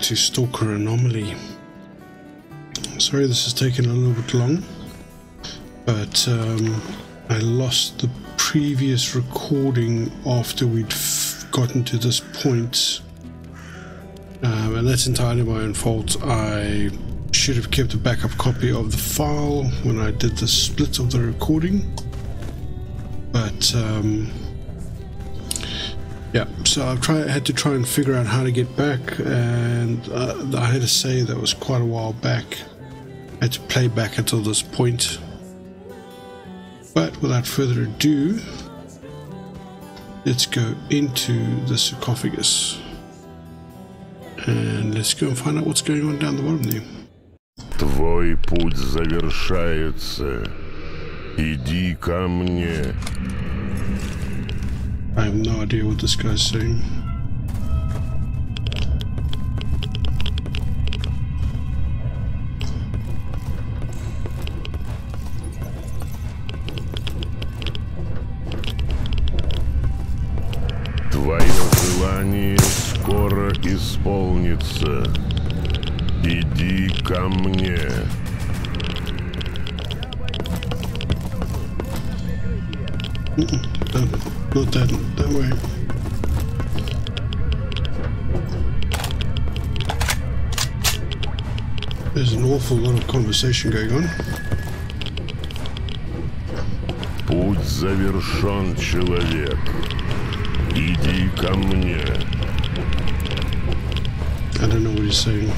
to S.T.A.L.K.E.R. Anomaly. Sorry this has taken a little bit long, but I lost the previous recording after we'd gotten to this point, and that's entirely my own fault. I should have kept a backup copy of the file when I did the split of the recording, but yeah, so I had to try and figure out how to get back, and I had to say that was quite a while back. I had to play back until this point. But without further ado, let's go into the sarcophagus and let's go and find out what's going on down the bottom there. Твой путь завершается. Иди ко мне. I have no idea what this guy's saying. Твое желание скоро исполнится. Иди ко мне. Not that way. There's an awful lot of conversation going on. Путь завершен, человек. Иди ко мне. I don't know what he's saying.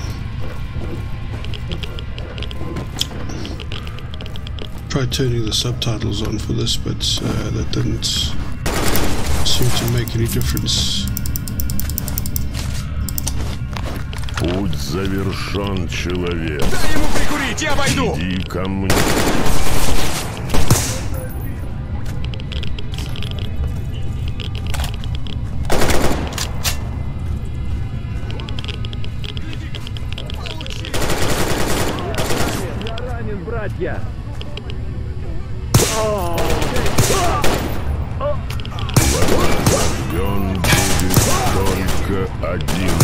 Tried turning the subtitles on for this, but that didn't seem to make any difference. Путь завершен, человек. Дай ему прикурить, я пойду! Иди ко мне. Я ранен, братья! Он будет только один.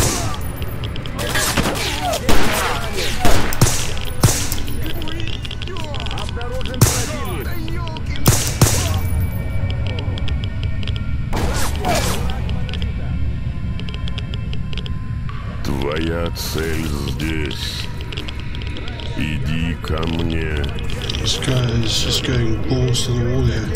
Обнаружен противник! Твоя цель здесь. Иди ко мне. This guy is just going balls to the wall here.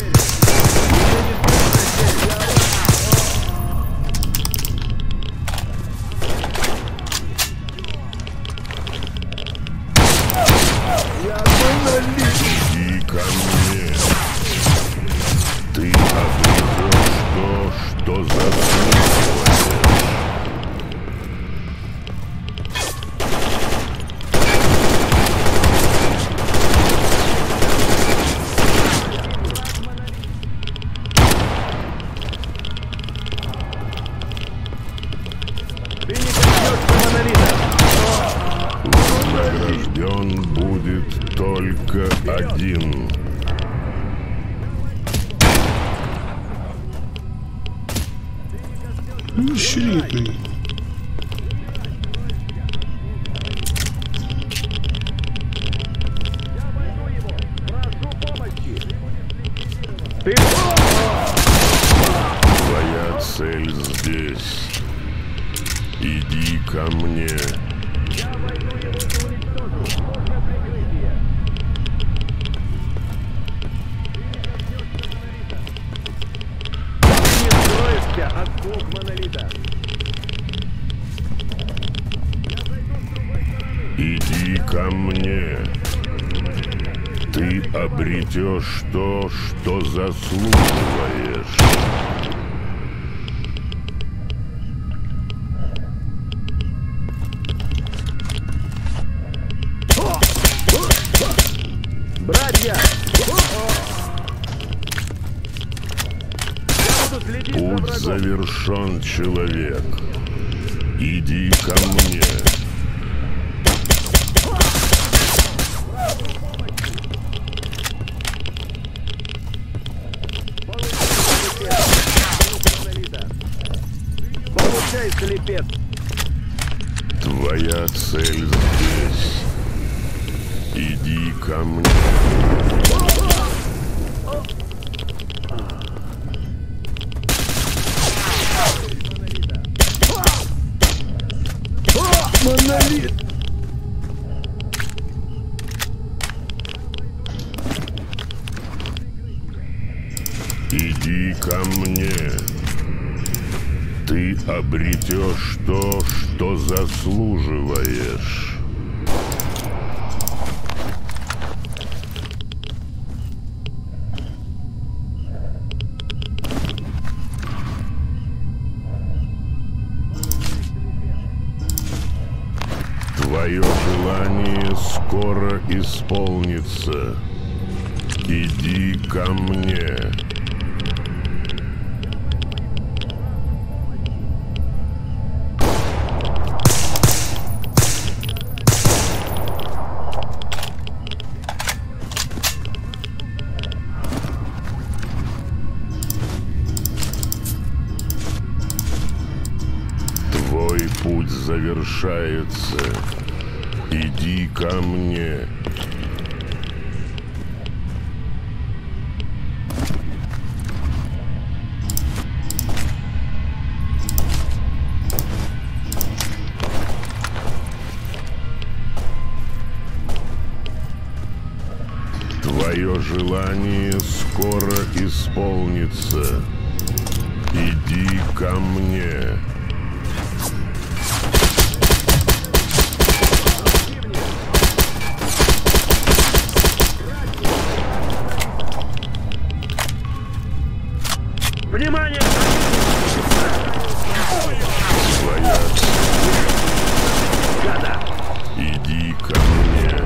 Иди ко мне. Ты обретешь то, что заслуживаешь. Ты не коснешься монолита! Вознагражден будет только один. Who's shooting at me? Ты... Твоя цель здесь. Иди ко мне. Не строишься от слуг монолита! Иди ко мне. Ты обретешь то, что заслуживаешь. Братья! Я буду следить за Путь врагом! завершен, человек. Иди ко мне. Получай, слепец! Твоя Твоя цель здесь. Иди ко мне. Монолит! Иди ко мне. Ты обретешь то, что заслуживаешь. Твое желание скоро исполнится. Иди ко мне. Твой путь завершается. Иди ко мне. Твое желание скоро исполнится. Иди ко мне. Внимание! Твоя Гада! иди ко мне.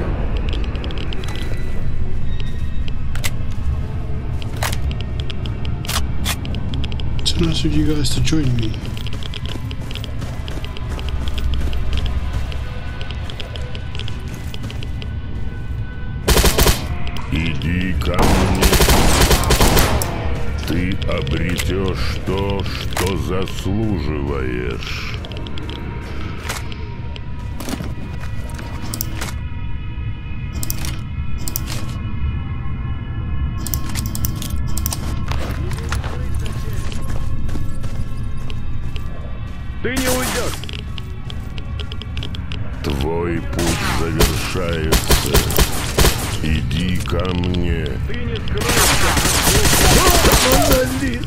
It's nice of you guys to join me. Иди ко мне. Ты обретешь то, что заслуживаешь. Ты не уйдешь! Твой путь завершается. Иди ко мне. Ты не скроешься! Монолит!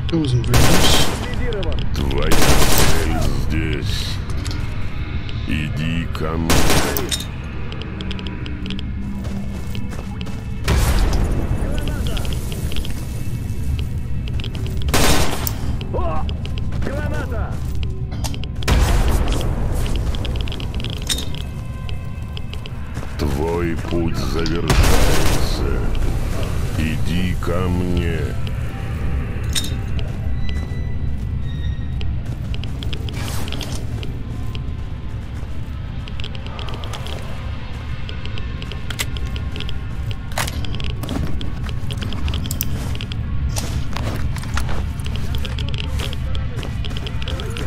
That wasn't very nice. Ликвидирован! Твоя цель здесь. Иди ко мне. О! Граната! Твой путь завершается. Иди ко мне.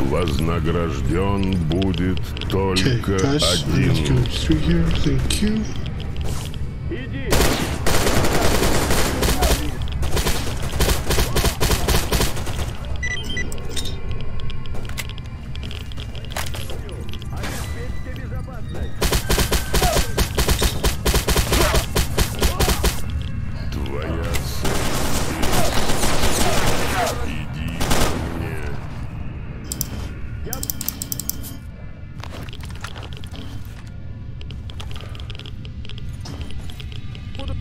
Вознагражден будет Okay, только guys, I need to go один. through here. Thank you. Иди! Обеспечьте безопасность! Твоя цель. Иди ко мне. Я... буду...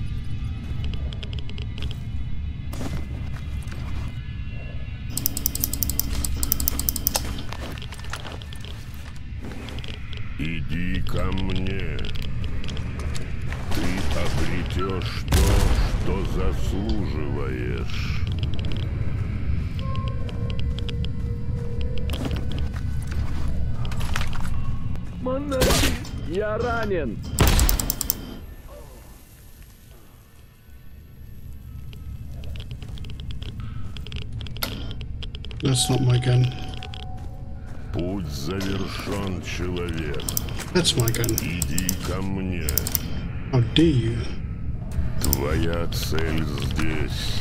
Иди ко мне. Ты обретешь то, что заслуживаешь. Монолит! Я ранен! That's not my gun. Путь завершен, человек. That's my gun. Иди ко мне. How dare you? Твоя цель здесь.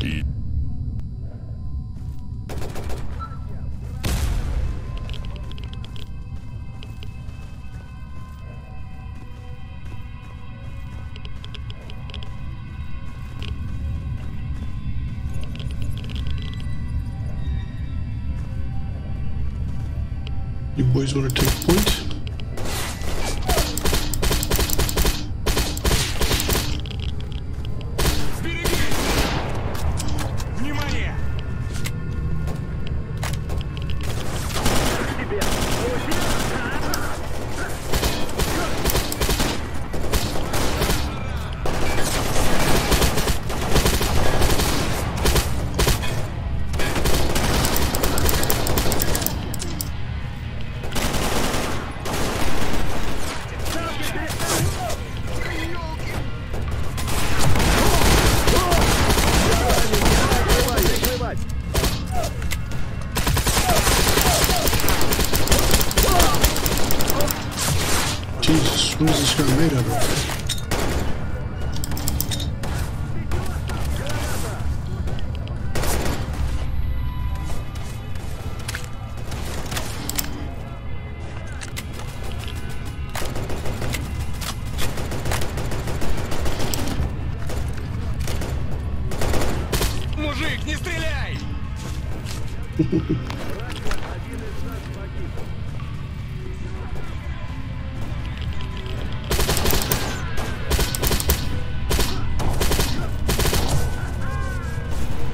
И You boys want to take point? Jesus, what is this guy made out of? Мужик, не стреляй!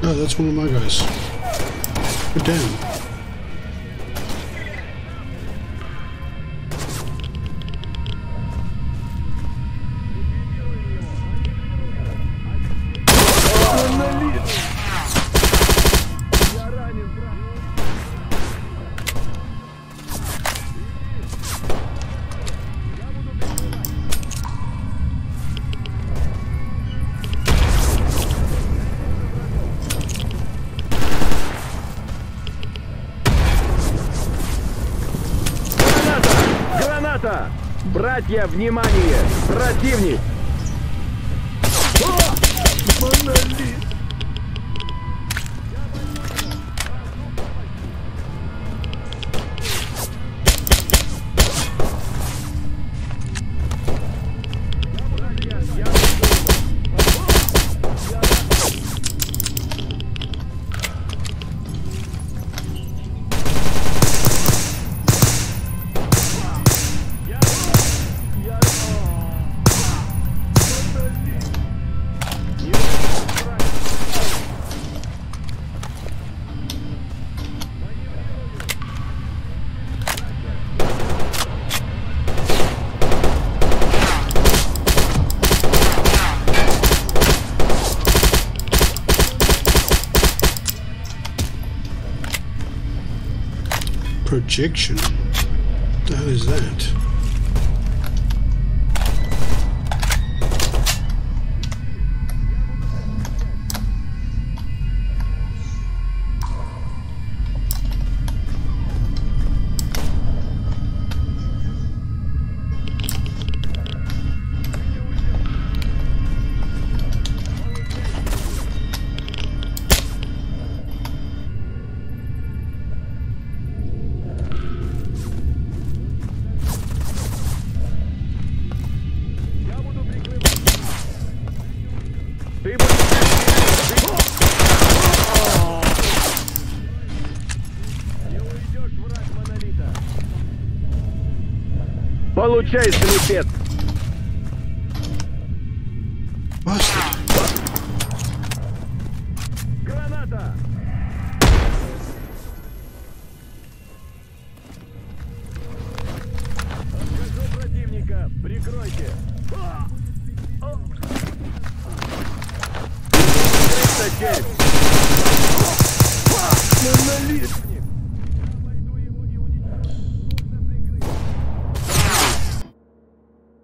Oh, that's one of my guys. Good damn. Братья, внимание! Противник! Монолит! Projection? What the hell is that? Получай, слепец! Bastard. Граната! Обхожу противника! Прикройте! Закрыть цель! Монолит!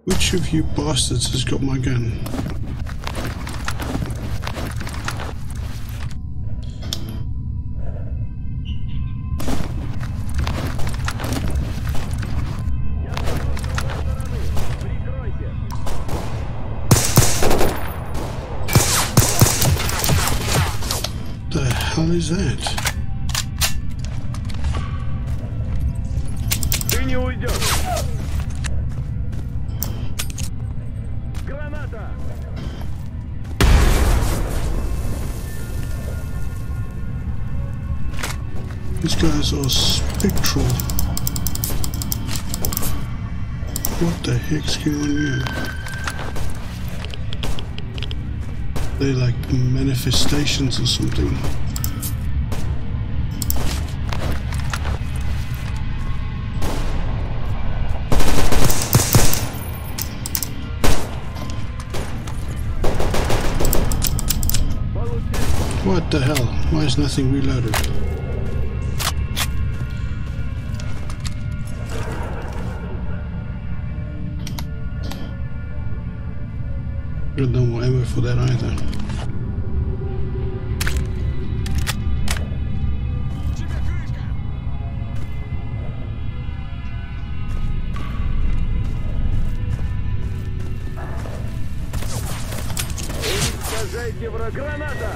Which of you bastards has got my gun? hell is that? Ты не уйдешь. Граната! These guys are spectral. What the heck's going on here? They're like manifestations or something. What the hell? Why is nothing reloaded? Got no more ammo for that either. Уничтожайте врага! Граната!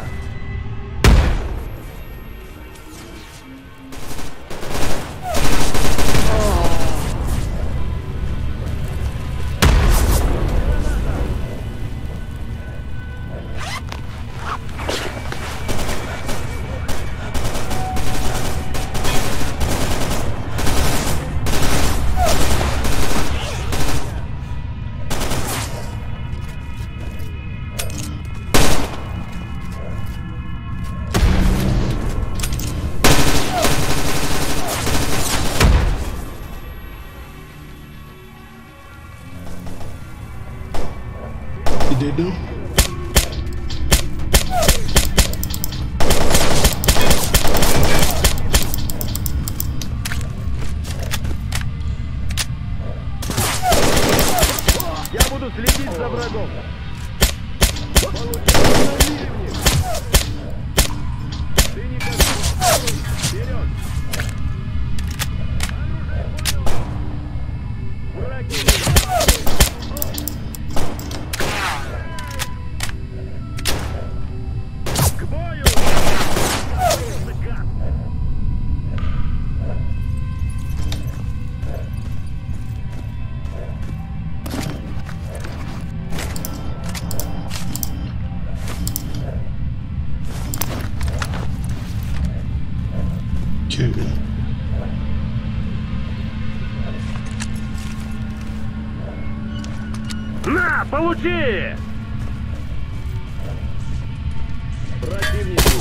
You did now? Я буду следить за врагом. Получай ливни. Ты не готов. Вперед. Враги. К бою. Okay. На, получи! Противнику.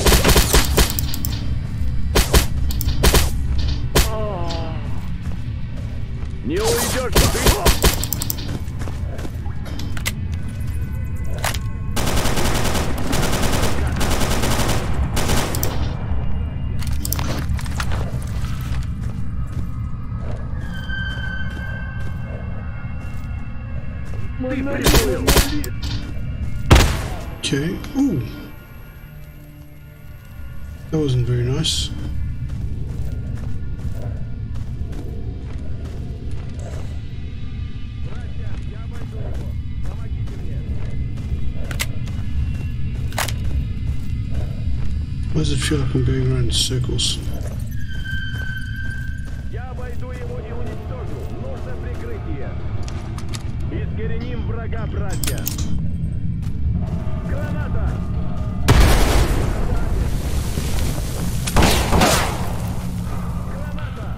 Не уйдешь ты! Ты приплыл! Okay. Ooh. That wasn't very nice. Братья, я обойду его. Помогите мне. Why does it feel like I'm going around in circles? Я обойду его и уничтожу. Нужно прикрытие. Искореним врага, братья. Граната! Граната!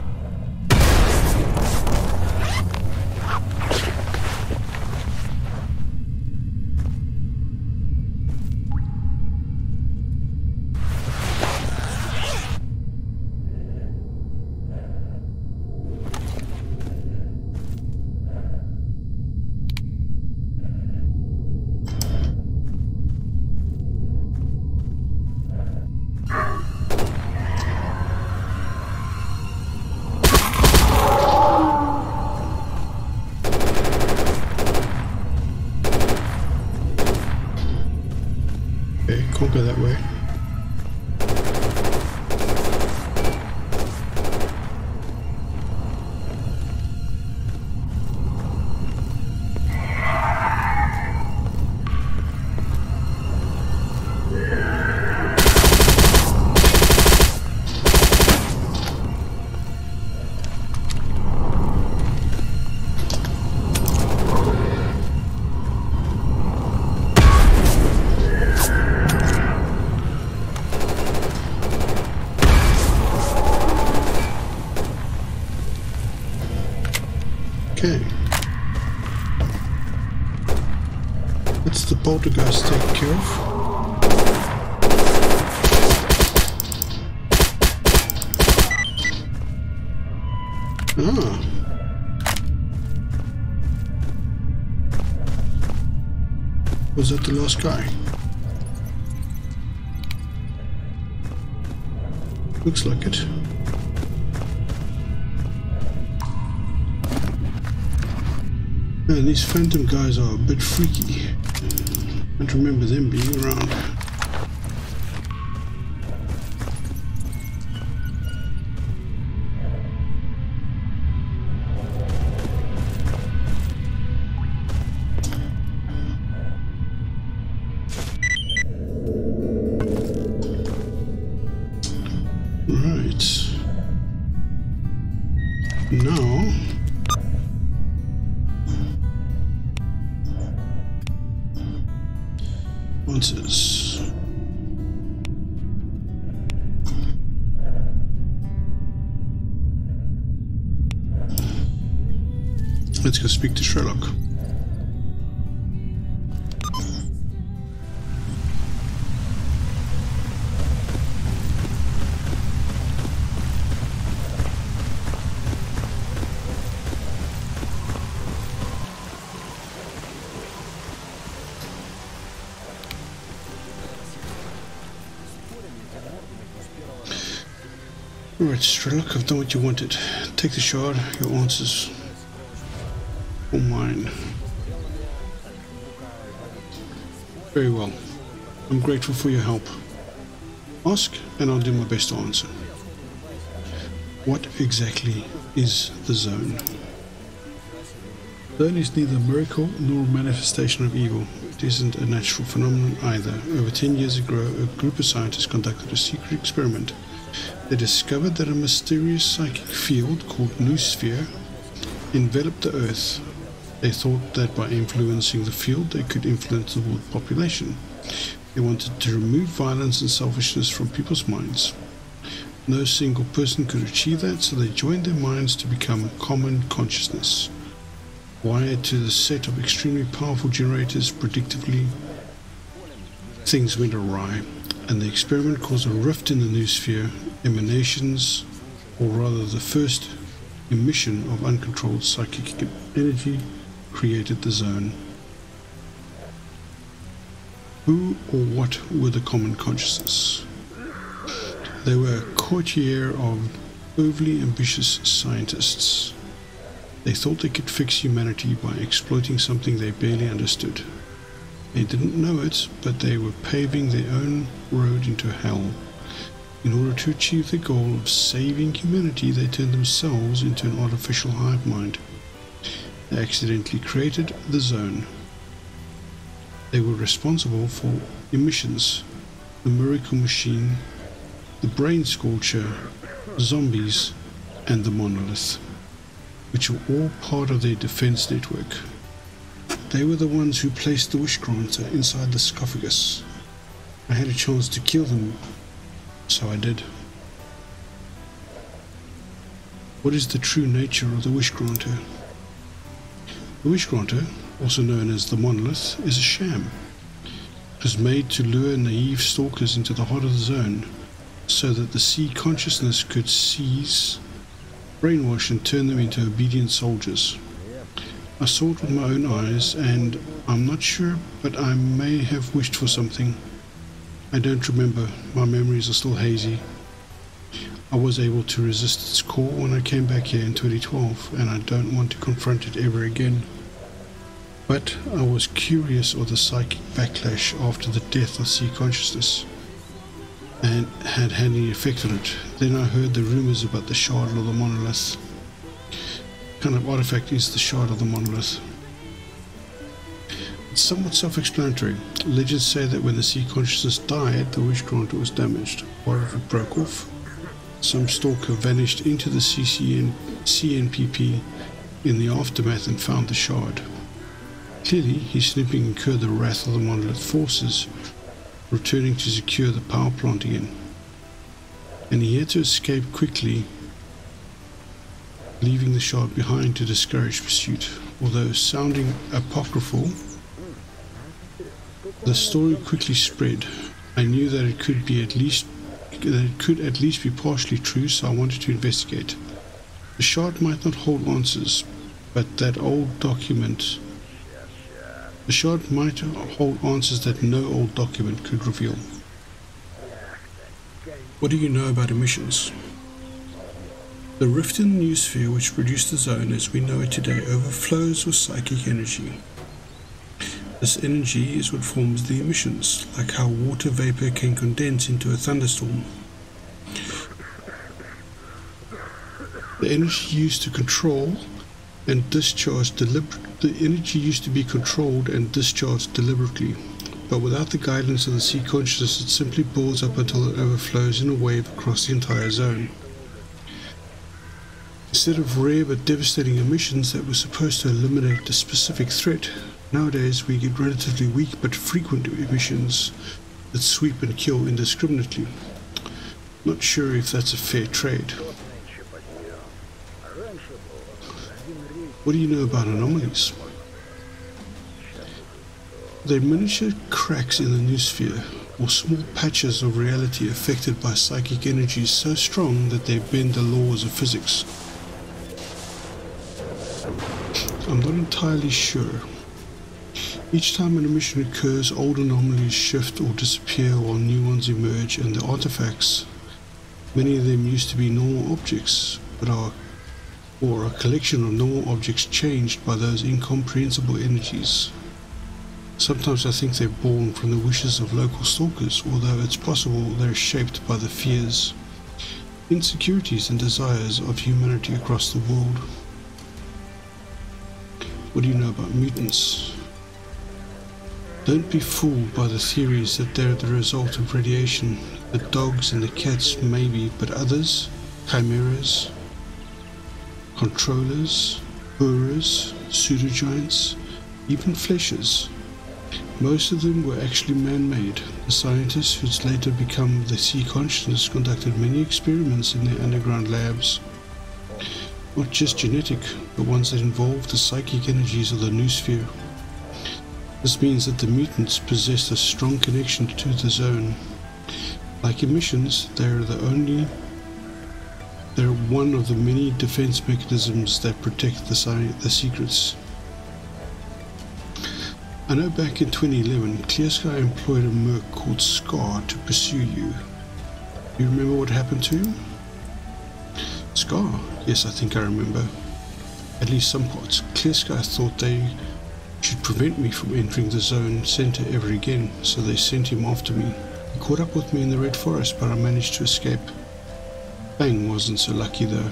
Okay. That's the poltergeist taken care of. Ah. Was that the last guy? Looks like it. Man, these phantom guys are a bit freaky. I don't remember them being around. Let's go speak to Sherlock. Alright, Sherlock, I've done what you wanted. Take the shard, your answers. Oh, mine. Very well. I'm grateful for your help. Ask, and I'll do my best to answer. What exactly is the zone? Zone is neither a miracle nor a manifestation of evil. It isn't a natural phenomenon either. Over 10 years ago, a group of scientists conducted a secret experiment. They discovered that a mysterious psychic field called noosphere enveloped the Earth. They thought that by influencing the field they could influence the world population. They wanted to remove violence and selfishness from people's minds. No single person could achieve that, so they joined their minds to become common consciousness. Wired to the set of extremely powerful generators, predictably things went awry, and the experiment caused a rift in the noosphere. Emanations, or rather the first emission of uncontrolled psychic energy, created the zone. Who or what were the common consciousness? They were a coterie of overly ambitious scientists. They thought they could fix humanity by exploiting something they barely understood. They didn't know it, but they were paving their own road into hell. In order to achieve the goal of saving humanity, they turned themselves into an artificial hive mind. They accidentally created the zone. They were responsible for emissions, the miracle machine, the brain scorcher, zombies, and the monolith, which were all part of their defense network. They were the ones who placed the wish granter inside the sarcophagus. I had a chance to kill them, so I did. What is the true nature of the wish granter? The wish granter, also known as the monolith, is a sham. It was made to lure naive stalkers into the heart of the zone, so that the sea consciousness could seize, brainwash, and turn them into obedient soldiers. I saw it with my own eyes, and I'm not sure, but I may have wished for something. I don't remember, my memories are still hazy. I was able to resist its call when I came back here in 2012, and I don't want to confront it ever again. But I was curious of the psychic backlash after the death of sea consciousness, and had any effect on it. Then I heard the rumors about the shard of the monolith. What kind of artifact is the shard of the monolith? It's somewhat self-explanatory. Legends say that when the sea consciousness died, the wish granter was damaged. Part of it broke off. Some stalker vanished into the CNPP in the aftermath and found the shard. Clearly, his snooping incurred the wrath of the monolith forces, returning to secure the power plant again. And he had to escape quickly leaving the shard behind to discourage pursuit. Although sounding apocryphal, the story quickly spread. I knew that it could at least be partially true, so I wanted to investigate. The shard might not hold answers, but that old document... The shard might hold answers that no old document could reveal. What do you know about emissions? The rift in the noosphere which produced the zone as we know it today overflows with psychic energy. This energy is what forms the emissions, like how water vapor can condense into a thunderstorm. The energy used to control and discharge be controlled and discharged deliberately, but without the guidance of the sea consciousness, it simply builds up until it overflows in a wave across the entire zone. Instead of rare but devastating emissions that were supposed to eliminate a specific threat, nowadays we get relatively weak but frequent emissions that sweep and kill indiscriminately. Not sure if that's a fair trade. What do you know about anomalies? They're miniature cracks in the noosphere, or small patches of reality affected by psychic energies so strong that they bend the laws of physics. I'm not entirely sure. Each time an emission occurs, old anomalies shift or disappear while new ones emerge, and the artifacts, many of them used to be normal objects, but are a collection of normal objects changed by those incomprehensible energies. Sometimes I think they're born from the wishes of local stalkers, although it's possible they're shaped by the fears, insecurities and desires of humanity across the world. What do you know about mutants? Don't be fooled by the theories that they're the result of radiation. The dogs and the cats maybe, but others, chimeras, controllers, Urers, pseudogiants, even fleshers. Most of them were actually man-made. The scientists who'd later become the sea consciousness conducted many experiments in their underground labs. Not just genetic, but ones that involved the psychic energies of the noosphere. This means that the mutants possessed a strong connection to the zone. Like emissions, they're one of the many defense mechanisms that protect the secrets. I know back in 2011, Clear employed a merc called S.T.A.L.K.E.R.s to pursue you. You remember what happened to him? S.T.A.L.K.E.R.s? Yes, I think I remember. At least some parts. Clear thought they should prevent me from entering the zone center ever again, so they sent him after me. He caught up with me in the Red Forest, but I managed to escape. Bang wasn't so lucky though.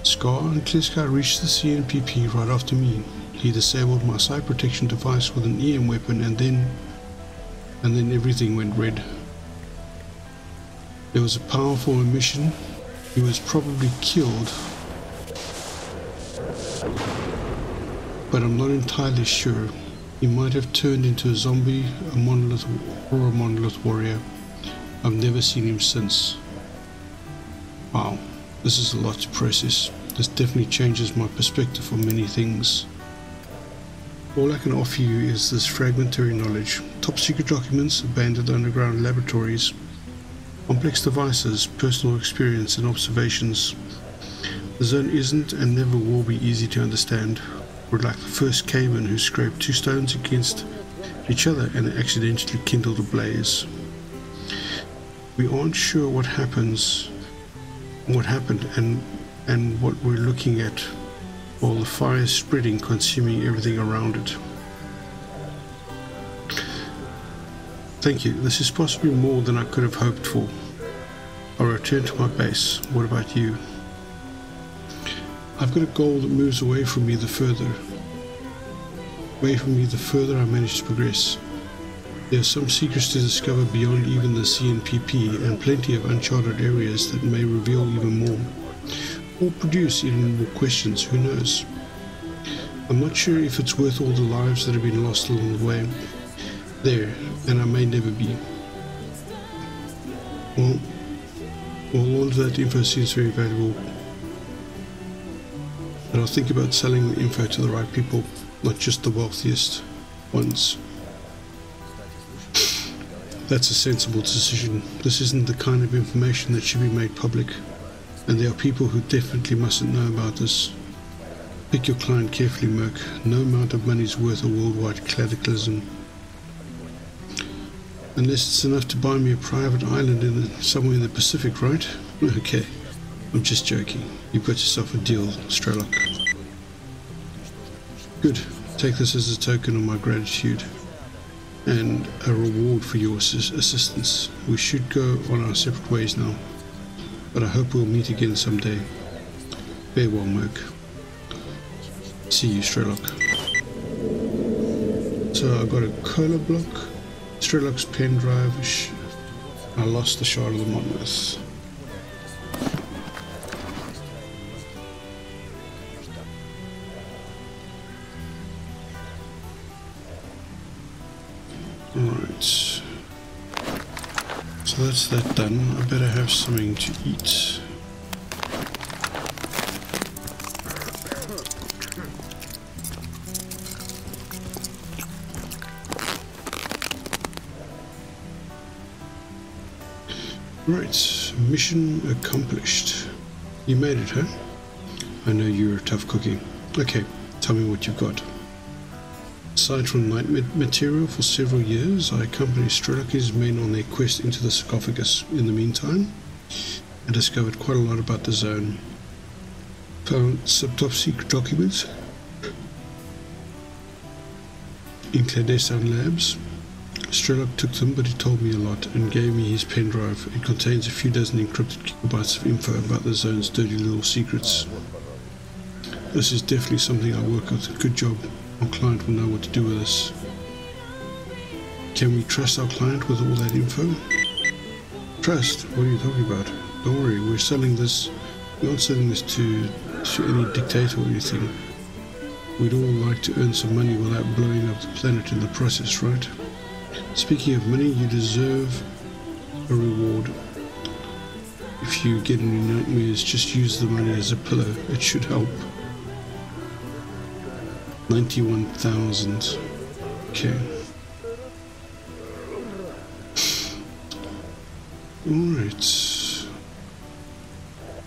S.T.A.L.K.E.R. and Clear reached the CNPP right after me. He disabled my side protection device with an EM weapon, and then everything went red. There was a powerful emission. He was probably killed, but I'm not entirely sure. He might have turned into a zombie, a monolith warrior. I've never seen him since. Wow, this is a lot to process. This definitely changes my perspective on many things. All I can offer you is this fragmentary knowledge, top secret documents, abandoned underground laboratories, complex devices, personal experience and observations. The zone isn't and never will be easy to understand. We're like the first caveman who scraped two stones against each other and accidentally kindled a blaze. We aren't sure what happened and what we're looking at, while the fire is spreading, consuming everything around it. Thank you. This is possibly more than I could have hoped for. I'll return to my base. What about you? I've got a goal that moves away from me the further I manage to progress. There are some secrets to discover beyond even the CNPP, and plenty of uncharted areas that may reveal even more, or produce even more questions, who knows. I'm not sure if it's worth all the lives that have been lost along the way. There, and I may never be. Well, all of that info seems very valuable. But I'll think about selling the info to the right people, not just the wealthiest ones. That's a sensible decision. This isn't the kind of information that should be made public, and there are people who definitely mustn't know about this. Pick your client carefully, Merc. No amount of money is worth a worldwide cataclysm. Unless it's enough to buy me a private island somewhere in the Pacific, right? Okay, I'm just joking. You've got yourself a deal, S.T.A.L.K.E.R.s. Good. Take this as a token of my gratitude and a reward for your assistance. We should go on our separate ways now, but I hope we'll meet again someday. Farewell, Merc. See you, S.T.A.L.K.E.R. So I got a cola block, S.T.A.L.K.E.R.s pen drive. I lost the shard of the monolith. Alright, so that's that done. I better have something to eat. Right, mission accomplished. You made it, huh? I know you're a tough cookie. Okay, tell me what you've got. Aside from night material for several years, I accompanied S.T.A.L.K.E.R.s men on their quest into the Sarcophagus. In the meantime, I discovered quite a lot about the zone. Found some top secret documents in clandestine labs. S.T.A.L.K.E.R. took them, but he told me a lot and gave me his pen drive. It contains a few dozen encrypted gigabytes of info about the zone's dirty little secrets. This is definitely something I work with. Good job. Our client will know what to do with this. Can we trust our client with all that info? Trust? What are you talking about? Don't worry, we're selling this. We're not selling this to any dictator or anything. We'd all like to earn some money without blowing up the planet in the process, right? Speaking of money, you deserve a reward. If you get any nightmares, just use the money as a pillow. It should help. 91,000. Okay. Alright.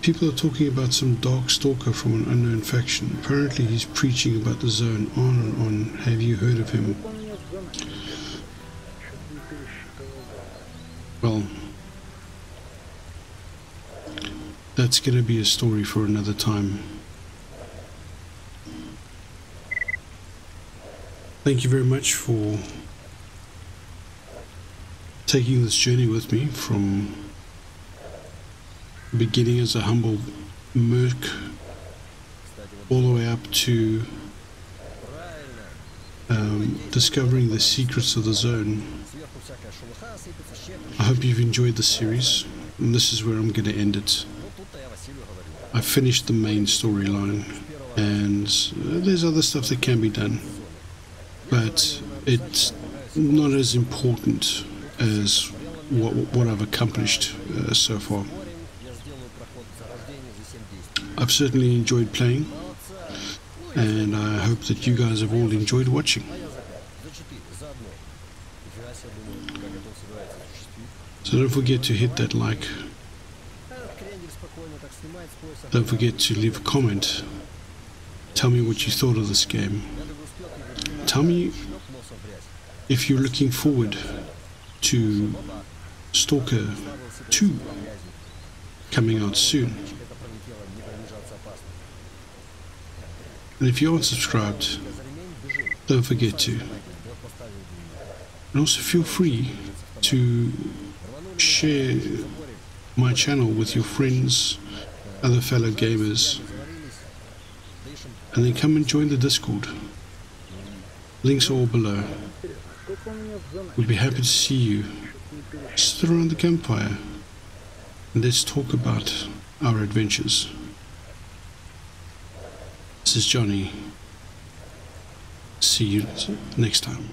People are talking about some dark stalker from an unknown faction. Apparently he's preaching about the zone on and on. Have you heard of him? Well, that's going to be a story for another time. Thank you very much for taking this journey with me from beginning as a humble merc all the way up to discovering the secrets of the zone. I hope you've enjoyed the series, and this is where I'm going to end it. I finished the main storyline, and there's other stuff that can be done, but it's not as important as what I've accomplished so far. I've certainly enjoyed playing, and I hope that you guys have all enjoyed watching. So don't forget to hit that like. Don't forget to leave a comment. Tell me what you thought of this game. Tell me if you're looking forward to S.T.A.L.K.E.R. 2 coming out soon. And if you aren't subscribed, don't forget to. And also feel free to share my channel with your friends, other fellow gamers, and then come and join the Discord. Links are all below. We'd be happy to see you. Sit around the campfire and let's talk about our adventures. This is Johnny. See you next time.